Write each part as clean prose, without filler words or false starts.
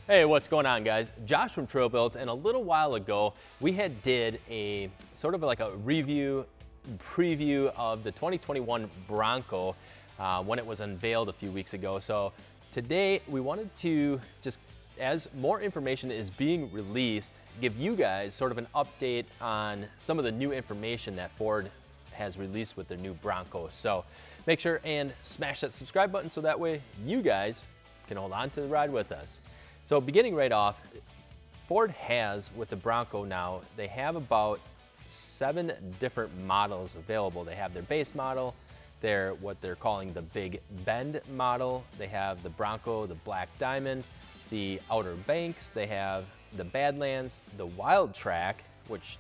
Hey, what's going on, guys? Josh from Trail Built, and a little while ago we had did a sort of like a preview of the 2021 Bronco when it was unveiled a few weeks ago. So today we wanted to just, as more information is being released, give you guys sort of an update on some of the new information that Ford has released with their new Bronco. So make sure and smash that subscribe button so that way you guys can hold on to the ride with us. So beginning right off, Ford has, with the Bronco now, they have about 7 different models available. They have their base model, their what they're calling the Big Bend model. They have the Bronco, the Black Diamond, the Outer Banks. They have the Badlands, the Wild Track, which,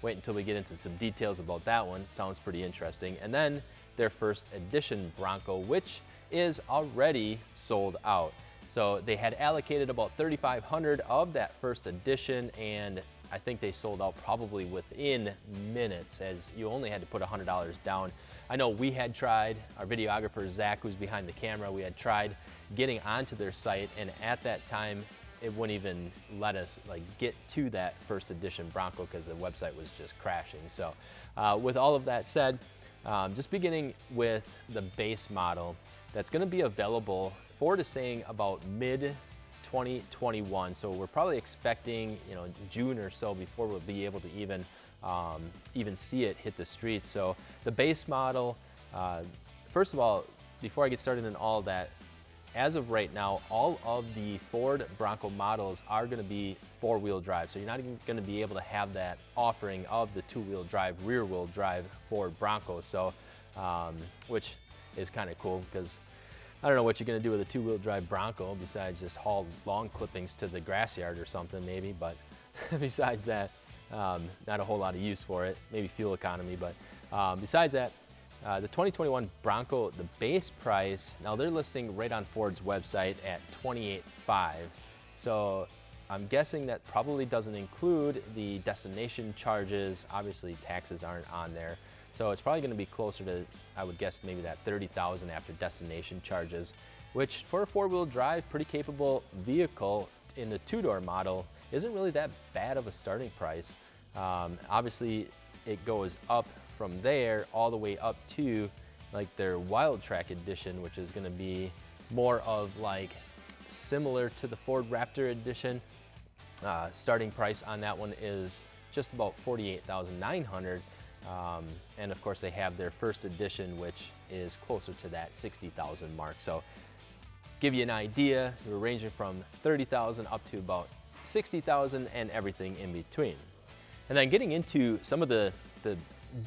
wait until we get into some details about that one. Sounds pretty interesting. And then their first edition Bronco, which is already sold out. So they had allocated about 3,500 of that first edition, and I think they sold out probably within minutes, as you only had to put $100 down. I know we had tried, our videographer Zach, who's behind the camera, we had tried getting onto their site, and at that time it wouldn't even let us get to that first edition Bronco because the website was just crashing. So with all of that said, just beginning with the base model that's going to be available, Ford is saying about mid-2021, so we're probably expecting, June or so before we'll be able to even see it hit the streets. So the base model, first of all, before I get started in all that, as of right now, all of the Ford Bronco models are going to be 4-wheel drive, so you're not even going to be able to have that offering of the 2-wheel drive, rear-wheel drive Ford Bronco. So, which is kind of cool because I don't know what you're going to do with a 2-wheel drive Bronco besides just haul lawn clippings to the grass yard or something maybe, but besides that, not a whole lot of use for it, maybe fuel economy, but besides that, the 2021 Bronco, the base price, now they're listing right on Ford's website at $28,500. So I'm guessing that probably doesn't include the destination charges. Obviously taxes aren't on there. So it's probably going to be closer to, I would guess, maybe that $30,000 after destination charges, which for a 4-wheel drive, pretty capable vehicle in the 2-door model isn't really that bad of a starting price. Obviously, it goes up from there all the way up to their Wild Track edition, which is going to be more of similar to the Ford Raptor edition. Starting price on that one is just about $48,900. And of course they have their first edition, which is closer to that $60,000 mark. So give you an idea, we're ranging from $30,000 up to about $60,000 and everything in between. And then getting into some of the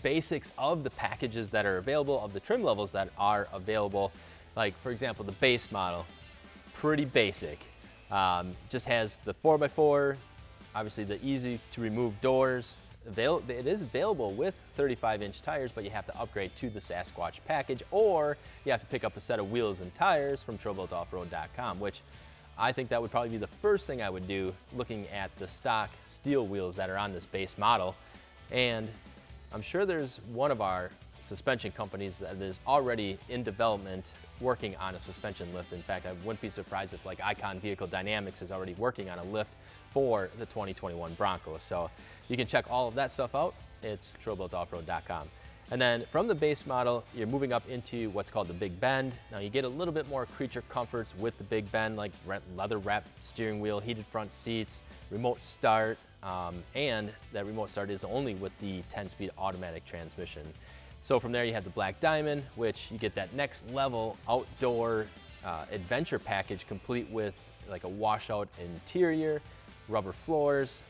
basics of the packages that are available, of the trim levels that are available, like for example the base model, pretty basic. Just has the 4x4, obviously the easy to remove doors. It is available with 35-inch tires, but you have to upgrade to the Sasquatch package, or you have to pick up a set of wheels and tires from trailbuiltoffroad.com, which I think that would probably be the first thing I would do, looking at the stock steel wheels that are on this base model. And I'm sure there's one of our suspension companies that is already in development working on a suspension lift. In fact, I wouldn't be surprised if Icon Vehicle Dynamics is already working on a lift for the 2021 Bronco. So you can check all of that stuff out. It's trailbuiltoffroad.com. And then from the base model, you're moving up into what's called the Big Bend. Now you get a little bit more creature comforts with the Big Bend, like leather wrapped steering wheel, heated front seats, remote start, and that remote start is only with the 10-speed automatic transmission. So from there you have the Black Diamond, which you get that next level outdoor adventure package, complete with a washout interior, rubber floors,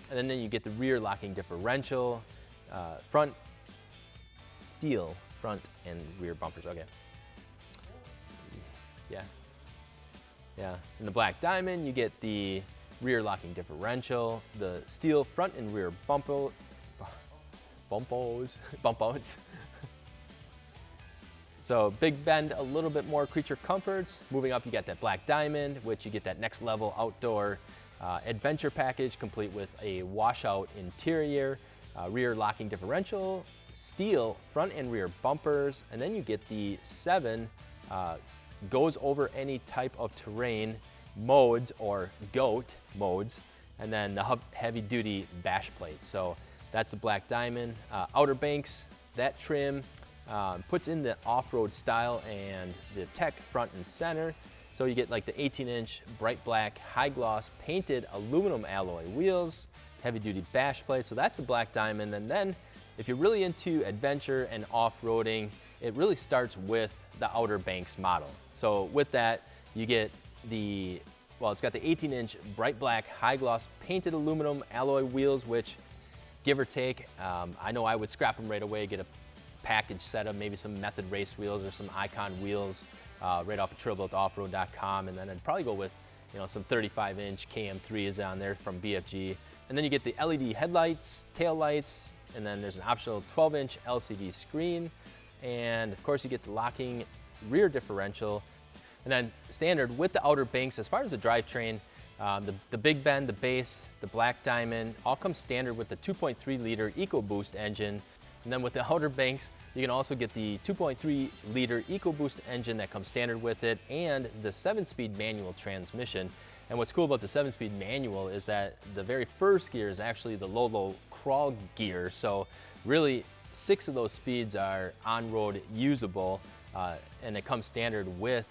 and then you get the rear locking differential, front steel front and rear bumpers. Okay. Yeah. In the Black Diamond, you get the rear locking differential, the steel front and rear bumpos. So Big Bend, a little bit more creature comforts. Moving up, you get that Black Diamond, which you get that next level outdoor adventure package, complete with a washout interior, rear locking differential, steel front and rear bumpers, and then you get the 7 goes over any type of terrain. modes, or GOAT modes, and then the heavy duty bash plate. So that's the black diamond. Outer Banks, that trim puts in the off-road style and the tech front and center. So you get like the 18-inch bright black high gloss painted aluminum alloy wheels, heavy duty bash plate. So that's the black diamond. And then if you're really into adventure and off-roading, it really starts with the Outer Banks model. So with that, you get the, well, it's got the 18-inch bright black high gloss painted aluminum alloy wheels, which give or take, I know I would scrap them right away, get a package setup, maybe some Method race wheels or some Icon wheels right off of trailbuiltoffroad.com, and then I'd probably go with, you know, some 35-inch KM3s on there from BFG. And then you get the LED headlights, tail lights, and then there's an optional 12-inch LCD screen, and of course you get the locking rear differential. And then standard with the Outer Banks, as far as the drivetrain, the Big Bend, the base, the black diamond, all come standard with the 2.3 liter EcoBoost engine. And then with the Outer Banks, you can also get the 2.3 liter EcoBoost engine that comes standard with it, and the 7-speed manual transmission. And what's cool about the 7-speed manual is that the very first gear is actually the low crawl gear. So really 6 of those speeds are on-road usable, and it comes standard with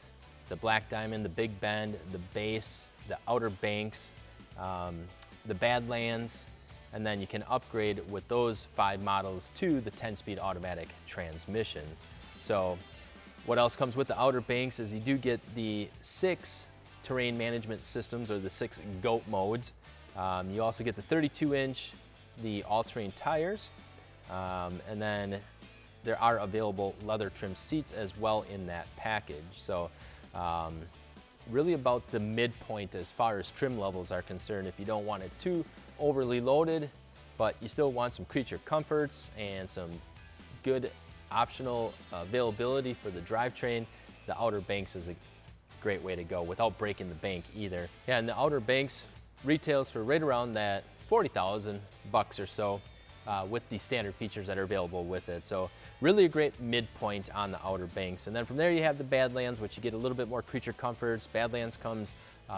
the black diamond, the Big Bend, the base, the Outer Banks, the Badlands, and then you can upgrade with those 5 models to the 10-speed automatic transmission. So what else comes with the Outer Banks is you do get the 6 terrain management systems, or the 6 GOAT modes. You also get the 32-inch, the all-terrain tires, and then there are available leather trim seats as well in that package. So really about the midpoint as far as trim levels are concerned. If you don't want it too overly loaded, but you still want some creature comforts and some good optional availability for the drivetrain, the Outer Banks is a great way to go without breaking the bank either. Yeah, and the Outer Banks retails for right around that $40,000 or so, with the standard features that are available with it. So really a great midpoint on the Outer Banks. And then from there you have the Badlands, which you get a little bit more creature comforts. Badlands comes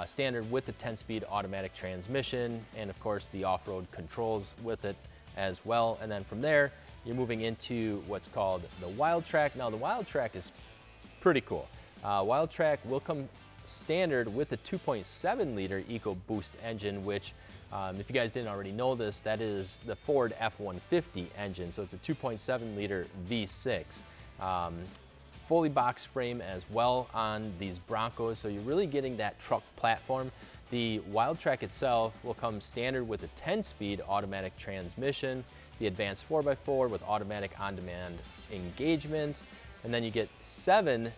standard with the 10-speed automatic transmission, and of course the off-road controls with it as well. And then from there you're moving into what's called the Wild Track. Now the Wild Track is pretty cool. Wild Track will come standard with the 2.7 liter EcoBoost engine, which if you guys didn't already know this, that is the Ford F-150 engine. So it's a 2.7 liter V6. Fully box frame as well on these Broncos, so you're really getting that truck platform. The Wild Track itself will come standard with a 10-speed automatic transmission, the advanced 4x4 with automatic on-demand engagement, and then you get 7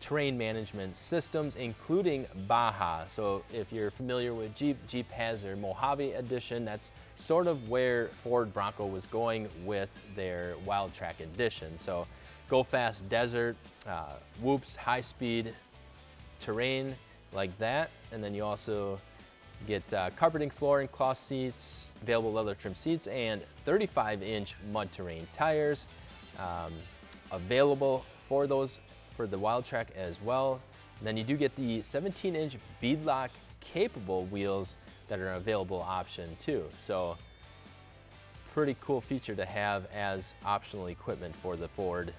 terrain management systems, including Baja. So if you're familiar with Jeep, Jeep has their Mojave edition. That's sort of where Ford Bronco was going with their Wild Track edition. So go fast desert, whoops, high speed terrain like that. And then you also get carpeting flooring, cloth seats, available leather trim seats, and 35-inch mud terrain tires available for those for the Wild Track as well. And then you do get the 17-inch beadlock capable wheels that are an available option too. So pretty cool feature to have as optional equipment for the Ford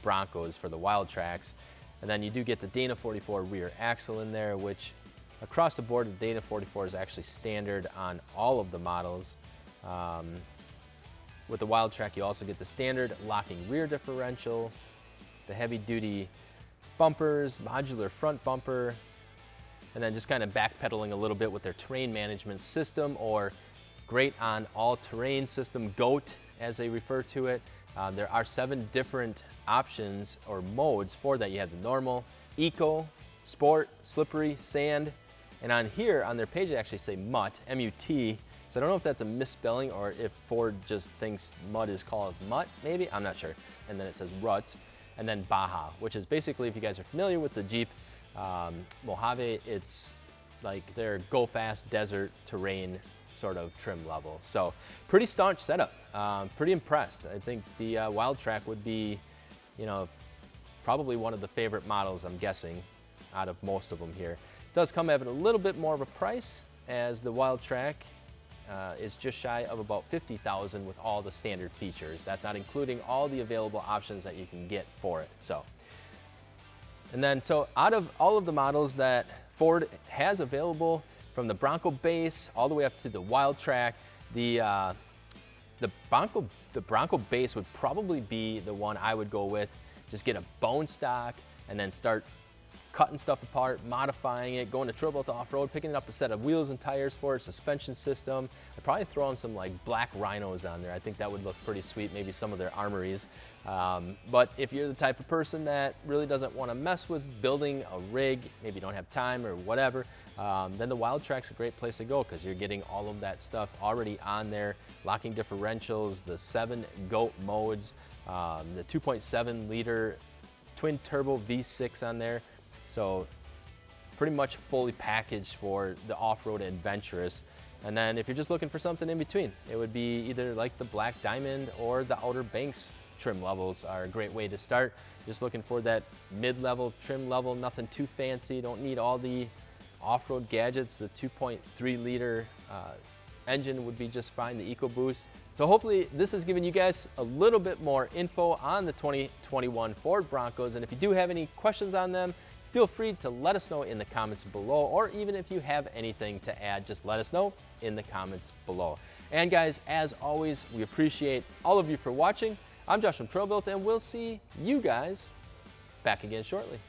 Broncos for the Wild Tracks. And then you do get the Dana 44 rear axle in there, which across the board the Dana 44 is actually standard on all of the models. With the Wild Track you also get the standard locking rear differential, the heavy duty bumpers, modular front bumper, and then just kind of backpedaling a little bit with their terrain management system, or great on all-terrain system, GOAT as they refer to it. There are 7 different options or modes for that. You have the normal, eco, sport, slippery, sand, and on here on their page they actually say mutt, M-U-T. So I don't know if that's a misspelling or if Ford just thinks mud is called mutt, maybe, I'm not sure. And then it says rut, and then Baja, which is basically, if you guys are familiar with the Jeep Mojave, it's like their go fast desert terrain sort of trim level. So pretty staunch setup, pretty impressed. I think the Wild Track would be, you know, probably one of the favorite models, I'm guessing, out of most of them here. Does come at a little bit more of a price, as the Wildtrak is just shy of about $50,000 with all the standard features. That's not including all the available options that you can get for it. So out of all of the models that Ford has available, from the Bronco base all the way up to the Wildtrak, the Bronco base would probably be the one I would go with. Just get a bone stock and then start cutting stuff apart, modifying it, going to Troy-Bilt off-road, picking up a set of wheels and tires for it, suspension system. I'd probably throw in some like black rhinos on there. I think that would look pretty sweet, maybe some of their armories. But if you're the type of person that really doesn't want to mess with building a rig, maybe you don't have time or whatever, then the Wildtrak's a great place to go, because you're getting all of that stuff already on there. Locking differentials, the 7 GOAT modes, the 2.7 liter twin turbo V6 on there. So pretty much fully packaged for the off-road adventurous. And then if you're just looking for something in between, it would be either like the Black Diamond or the Outer Banks trim levels are a great way to start. Just looking for that mid-level trim level, nothing too fancy, don't need all the off-road gadgets. The 2.3 liter engine would be just fine, the EcoBoost. So hopefully this has given you guys a little bit more info on the 2021 Ford Broncos. And if you do have any questions on them, feel free to let us know in the comments below, or even if you have anything to add, just let us know in the comments below. And guys, as always, we appreciate all of you for watching. I'm Josh from Troy-Bilt, and we'll see you guys back again shortly.